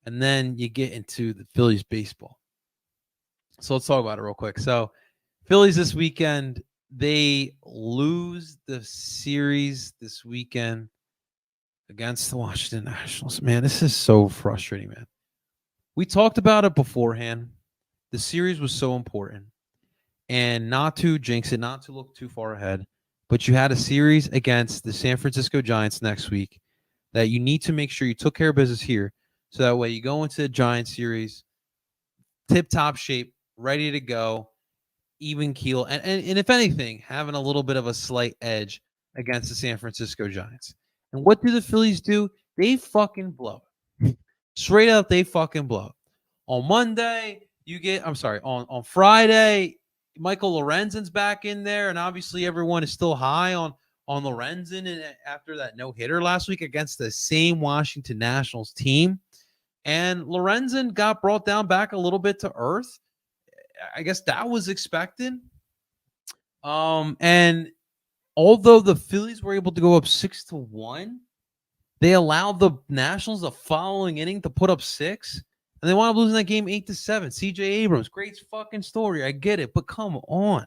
and then you get into the Phillies baseball. So let's talk about it real quick. So Phillies this weekend, they lose the series this weekend against the Washington Nationals. Man, this is so frustrating, man. We talked about it beforehand. The series was so important. And not to jinx it, not to look too far ahead, but you had a series against the San Francisco Giants next week that you need to make sure you took care of business here. So that way you go into the Giants series, tip-top shape, ready to go, even keel, and if anything, having a little bit of a slight edge against the San Francisco Giants. And what do the Phillies do? They fucking blow it. Straight up, they fucking blow it. On Monday, on Friday, Michael Lorenzen's back in there, and obviously everyone is still high on Lorenzen and after that no-hitter last week against the same Washington Nationals team. And Lorenzen got brought down back a little bit to earth. I guess that was expected. And although the Phillies were able to go up 6-1, they allowed the Nationals the following inning to put up 6, and they wound up losing that game 8-7. CJ Abrams, great fucking story. I get it, but come on.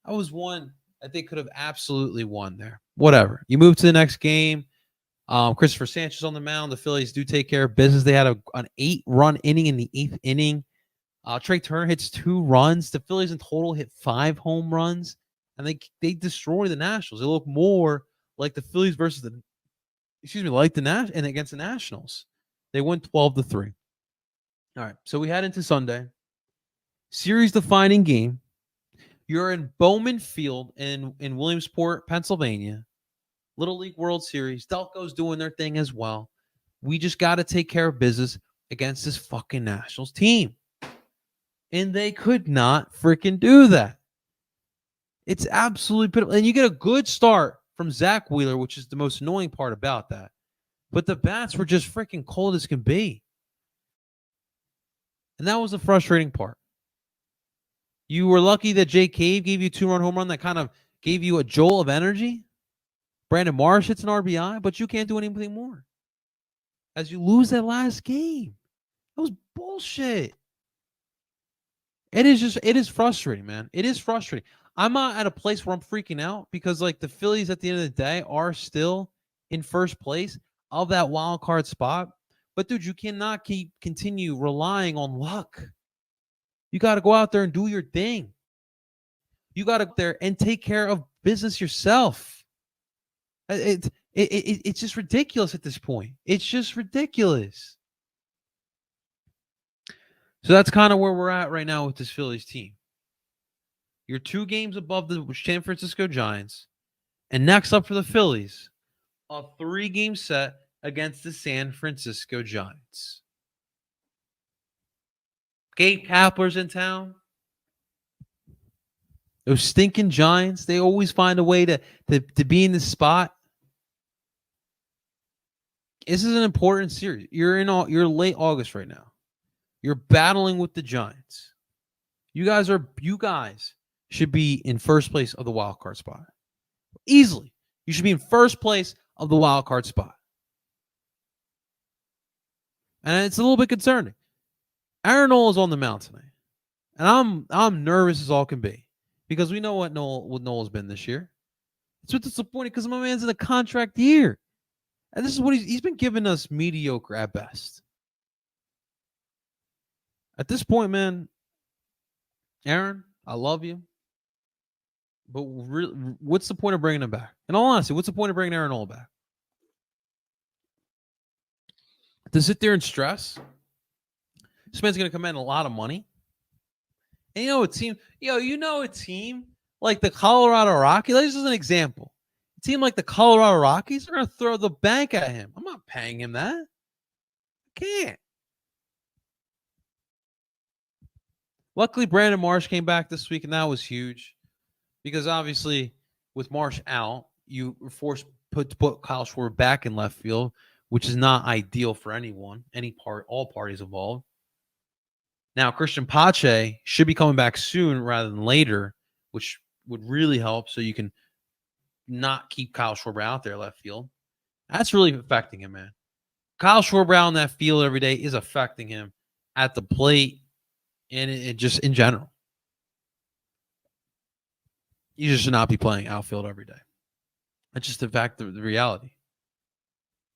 That was one that they could have absolutely won there. Whatever. You move to the next game. Christopher Sanchez on the mound. The Phillies do take care of business. They had an 8-run inning in the 8th inning. Trey Turner hits 2 runs. The Phillies in total hit 5 home runs, and they destroy the Nationals. They look more like the Phillies versus and against the Nationals. They win 12-3. All right, so we head into Sunday. Series-defining game. You're in Bowman Field in Williamsport, Pennsylvania. Little League World Series. Delco's doing their thing as well. We just got to take care of business against this fucking Nationals team. And they could not freaking do that. It's absolutely pitiful. And you get a good start from Zach Wheeler, which is the most annoying part about that. But the bats were just freaking cold as can be. And that was the frustrating part. You were lucky that Jay Cave gave you a 2-run home run that kind of gave you a jolt of energy. Brandon Marsh hits an RBI, but you can't do anything more. As you lose that last game. That was bullshit. It is frustrating, man. It is frustrating. I'm not at a place where I'm freaking out because, like, the Phillies at the end of the day are still in first place of that wild card spot. But, dude, you cannot continue relying on luck. You got to go out there and do your thing. You got to go there and take care of business yourself. It's just ridiculous at this point. It's just ridiculous. So that's kind of where we're at right now with this Phillies team. You're 2 games above the San Francisco Giants. And next up for the Phillies, a 3-game set against the San Francisco Giants. Gabe Kapler's in town. Those stinking Giants, they always find a way to be in this spot. This is an important series. You're late August right now. You're battling with the Giants. You guys should be in first place of the wild card spot. Easily. You should be in first place of the wild card spot. And it's a little bit concerning. Aaron Nola is on the mound tonight. And I'm nervous as all can be. Because we know what Nola's been this year. It's a bit disappointing because my man's in a contract year. And this is what he's been giving us mediocre at best. At this point, man, Aaron, I love you. But what's the point of bringing him back? In all honesty, what's the point of bringing Aaron Nola back? To sit there and stress? This man's going to command a lot of money. And a team like the Colorado Rockies, this is an example. A team like the Colorado Rockies are going to throw the bank at him. I'm not paying him that. I can't. Luckily, Brandon Marsh came back this week, and that was huge. Because obviously, with Marsh out, you were forced to put Kyle Schwarber back in left field, which is not ideal for anyone, all parties involved. Now, Christian Pache should be coming back soon rather than later, which would really help so you can not keep Kyle Schwarber out there left field. That's really affecting him, man. Kyle Schwarber out in that field every day is affecting him at the plate and it just in general. You just should not be playing outfield every day. That's just the fact of the reality.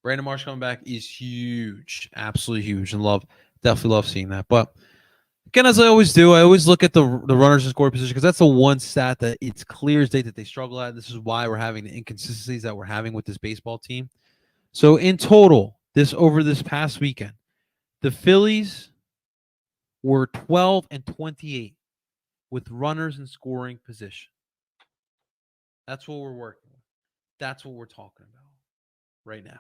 Brandon Marsh coming back is huge, absolutely huge, and definitely love seeing that. But again, as I always do, I always look at the runners in scoring position because that's the one stat that it's clear as day that they struggle at. This is why we're having the inconsistencies that we're having with this baseball team. So in total, over this past weekend, the Phillies were 12-28 with runners in scoring position. That's what we're working with. That's what we're talking about right now.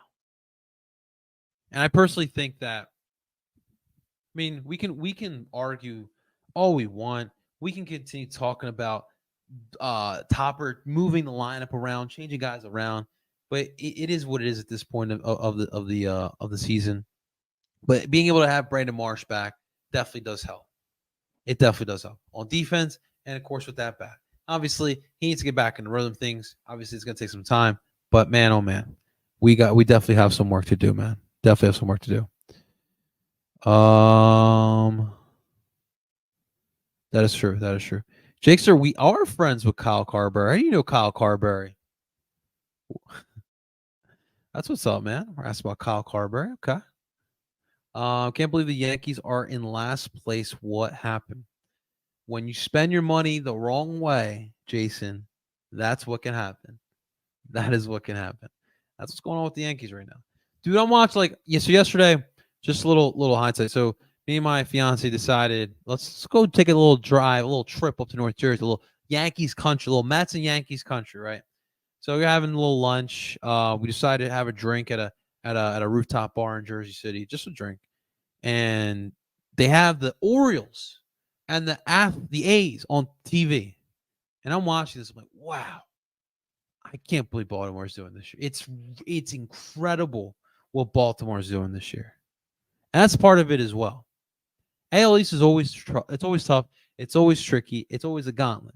And I personally think that, I mean, we can argue all we want. We can continue talking about Topper moving the lineup around, changing guys around, but it is what it is at this point of the season. But being able to have Brandon Marsh back definitely does help. It definitely does help on defense, and of course with that bat. Obviously, he needs to get back in the rhythm of things. Obviously, it's going to take some time, but man, oh man, we definitely have some work to do, man. Definitely have some work to do. That is true. That is true. Jake, sir, we are friends with Kyle Carberry. How do you know Kyle Carberry? That's what's up, man. We're asking about Kyle Carberry. Okay. Can't believe the Yankees are in last place. What happened? When you spend your money the wrong way, Jason, that's what can happen. That is what can happen. That's what's going on with the Yankees right now. Dude, I'm watching so yesterday, just a little hindsight. So me and my fiance decided let's go take a little drive, a little trip up to North Jersey, a little Yankees country, a little Mets and Yankees country, right? So we're having a little lunch. We decided to have a drink at a rooftop bar in Jersey City, just a drink. And they have the Orioles and the A's on TV. And I'm watching this. I'm like, wow, I can't believe Baltimore's doing this year. It's incredible what Baltimore's doing this year. And that's part of it as well. AL East is always it's always tough. It's always tricky. It's always a gauntlet.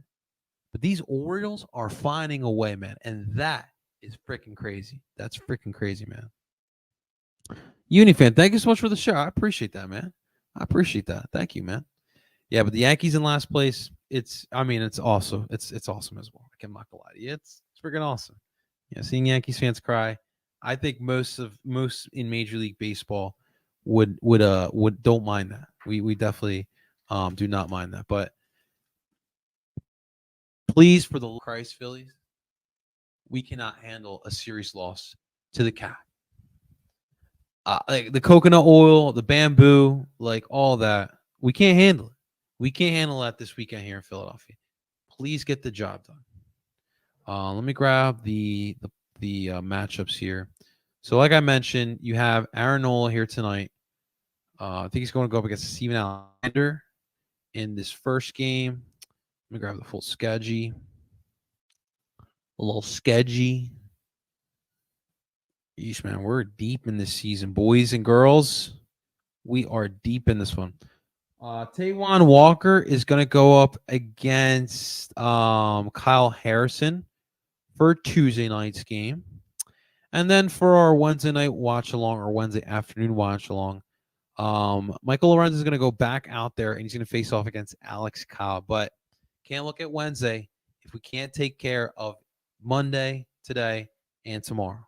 But these Orioles are finding a way, man. And that is freaking crazy. That's freaking crazy, man. Unifan, thank you so much for the share. I appreciate that, man. I appreciate that. Thank you, man. Yeah, but the Yankees in last place, it's awesome. It's awesome as well. I can't lie to you. It's freaking awesome. Yeah, seeing Yankees fans cry. I think most in Major League Baseball would don't mind that. We definitely do not mind that. But please, for the Christ Phillies, we cannot handle a serious loss to the Cat. Like the coconut oil, the bamboo, like all that, we can't handle it. We can't handle that this weekend here in Philadelphia. Please get the job done. Let me grab the matchups here. So, like I mentioned, you have Aaron Nola here tonight. I think he's going to go up against Steven Alexander in this first game. Let me grab the full schedule. A little schedule. Yeesh, man, we're deep in this season, boys and girls. We are deep in this one. Taijuan Walker is going to go up against Kyle Harrison for Tuesday night's game. And then for our Wednesday night watch along or Wednesday afternoon watch along, Michael Lorenz is going to go back out there and he's going to face off against Alex Cobb. But can't look at Wednesday if we can't take care of Monday, today, and tomorrow.